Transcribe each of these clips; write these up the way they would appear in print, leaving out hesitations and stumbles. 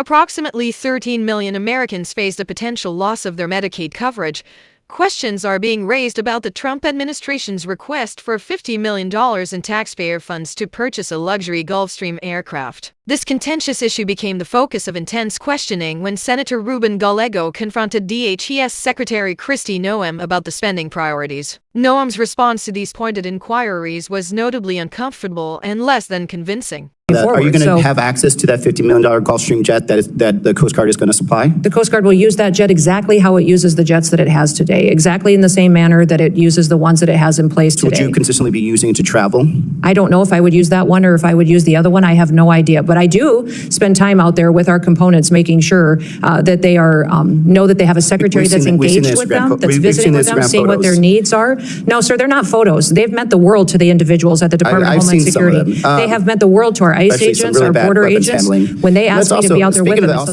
Approximately 13 million Americans faced a potential loss of their Medicaid coverage. Questions are being raised about the Trump administration's request for $50 million in taxpayer funds to purchase a luxury Gulfstream aircraft. This contentious issue became the focus of intense questioning when Senator Ruben Gallego confronted DHS Secretary Kristi Noem about the spending priorities. Noem's response to these pointed inquiries was notably uncomfortable and less than convincing. Are you going to have access to that $50 million Gulfstream jet that the Coast Guard is going to supply? The Coast Guard will use that jet exactly how it uses the jets that it has today, exactly in the same manner that it uses the ones that it has in place today. Would you consistently be using it to travel? I don't know if I would use that one or if I would use the other one. I have no idea. But I do spend time out there with our components making sure that they are know that they have a secretary that's engaged with them, that's visiting with them, seeing what their needs are. No, sir, they're not photos. They've meant the world to the individuals at the Department of Homeland Security. They have meant the world to our ICE agents, our border agents, when they ask me to be out there with them.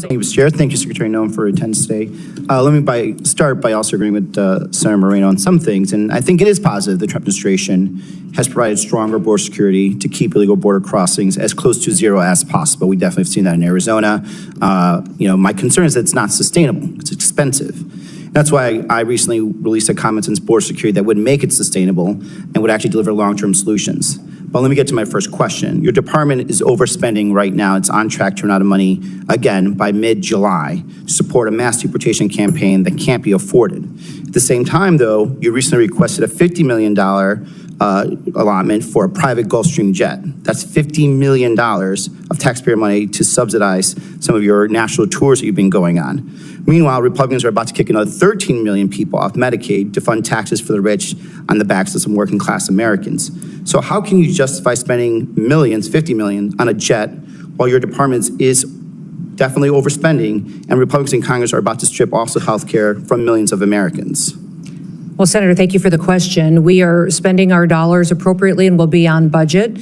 Thank you, Secretary Noem, for attendance today. Let me start by also agreeing with Senator Moreno on some things, and I think it is positive the Trump administration has provided stronger border security to keep illegal border crossings as close to zero as possible. We definitely have seen that in Arizona. My concern is that it's not sustainable. It's expensive. That's why I recently released a common sense border security that would make it sustainable and would actually deliver long-term solutions. But let me get to my first question. Your department is overspending right now. It's on track to run out of money again by mid-July to support a mass deportation campaign that can't be afforded. At the same time, though, you recently requested a $50 million allotment for a private Gulfstream jet. That's $50 million of taxpayer money to subsidize some of your national tours that you've been going on. Meanwhile, Republicans are about to kick another 13 million people off Medicaid to fund taxes for the rich on the backs of some working class Americans. So how can you justify spending millions, 50 million, on a jet while your department is definitely overspending and Republicans in Congress are about to strip also health care from millions of Americans? Well, Senator, thank you for the question. We are spending our dollars appropriately and will be on budget.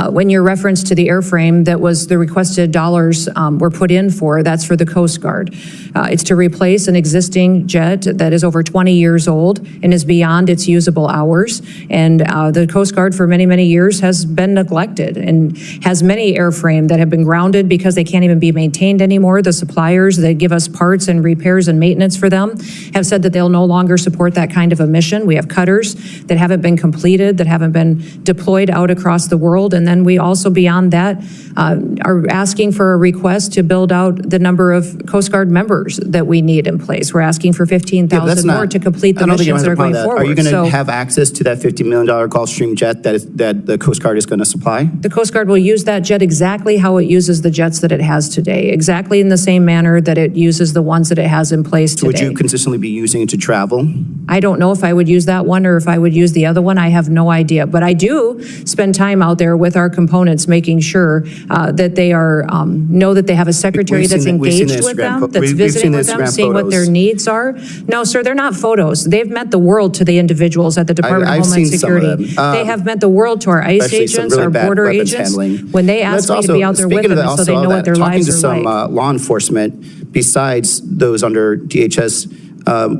When your reference to the airframe that was the requested dollars were put in for, that's for the Coast Guard. It's to replace an existing jet that is over 20 years old and is beyond its usable hours. And the Coast Guard for many, many years has been neglected and has many airframe that have been grounded because they can't even be maintained anymore. The suppliers that give us parts and repairs and maintenance for them have said that they'll no longer support that kind of a mission. We have cutters that haven't been completed, that haven't been deployed out across the world. And then we also, beyond that, are asking for a request to build out the number of Coast Guard members that we need in place. We're asking for 15,000 more to complete the missions that are going forward. Are you going to have access to that $50 million Gulfstream jet that the Coast Guard is going to supply? The Coast Guard will use that jet exactly how it uses the jets that it has today, exactly in the same manner that it uses the ones that it has in place today. Would you consistently be using it to travel? I don't know if I would use that one or if I would use the other one. I have no idea. But I do spend time out there with our components making sure that they are know that they have a secretary that's engaged with them, that's visiting with them, seeing what their needs are. No, sir, they're not photos. They've meant the world to the individuals at the Department of Homeland Security. They have meant the world to our ICE agents, our border agents, when they ask me to be out there with them so they know what their lives are like. Talking to some law enforcement, besides those under DHS,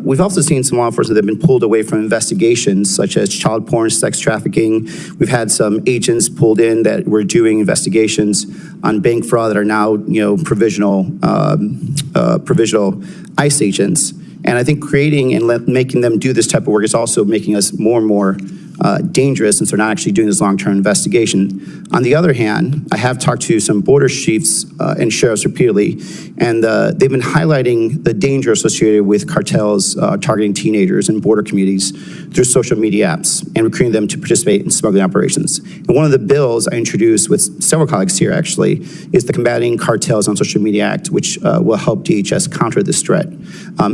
we've also seen some law enforcement that have been pulled away from investigations, such as child porn, sex trafficking. We've had some agents pulled in that were doing investigations on bank fraud that are now, provisional ICE agents. And I think creating and making them do this type of work is also making us more and more dangerous since they're not actually doing this long-term investigation. On the other hand, I have talked to some border chiefs and sheriffs repeatedly, and they've been highlighting the danger associated with cartels targeting teenagers and border communities through social media apps and recruiting them to participate in smuggling operations. And one of the bills I introduced with several colleagues here actually is the Combating Cartels on Social Media Act, which will help DHS counter this threat.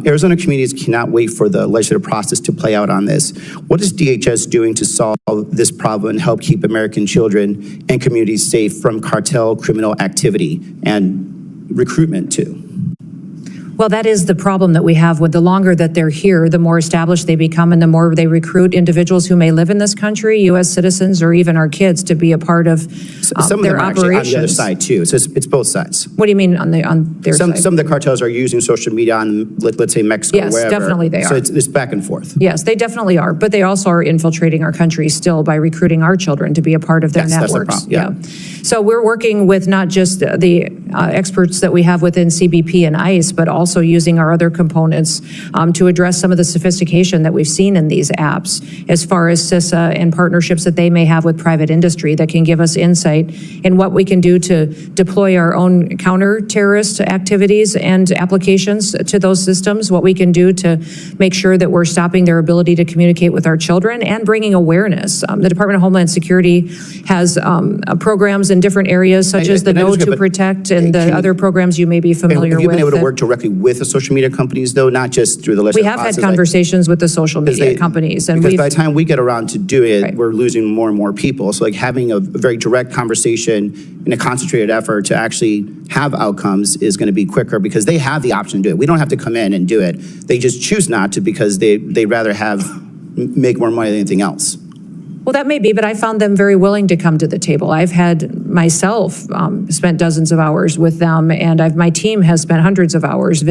Arizona communities cannot wait for the legislative process to play out on this. What is DHS doing to solve this problem and help keep American children and communities safe from cartel criminal activity and recruitment too? Well, that is the problem that we have with the longer that they're here, the more established they become and the more they recruit individuals who may live in this country, U.S. citizens, or even our kids to be a part of Some of their them are actually on the other operations. side too. So it's both sides. What do you mean on their Some side? of the cartels are using social media on, let's say, Mexico, Yes, wherever. definitely they So are. it's back and forth. Yes, they definitely are, but they also are infiltrating our country still by recruiting our children to be a part of their Yes, that's the networks. problem, yeah. So we're working with not just the experts that we have within CBP and ICE, but also using our other components to address some of the sophistication that we've seen in these apps, as far as CISA and partnerships that they may have with private industry that can give us insight in what we can do to deploy our own counter-terrorist activities and applications to those systems, what we can do to make sure that we're stopping their ability to communicate with our children and bringing awareness. The Department of Homeland Security has programs in different areas, such as the And I Know disagree, to but Protect and the can- other programs you may be familiar Have you with. been able to that- work directly with the social media companies, though, not just through the We legislative have had process? conversations with the social media companies, and Because we've, by the time we get around to do it, Right. we're losing more and more people. So like having a very direct conversation in a concentrated effort to actually have outcomes is going to be quicker because they have the option to do it. We don't have to come in and do it. They just choose not to because they'd rather make more money than anything else. well, that may be, but I found them very willing to come to the table. I've had myself spent dozens of hours with them, and my team has spent hundreds of hours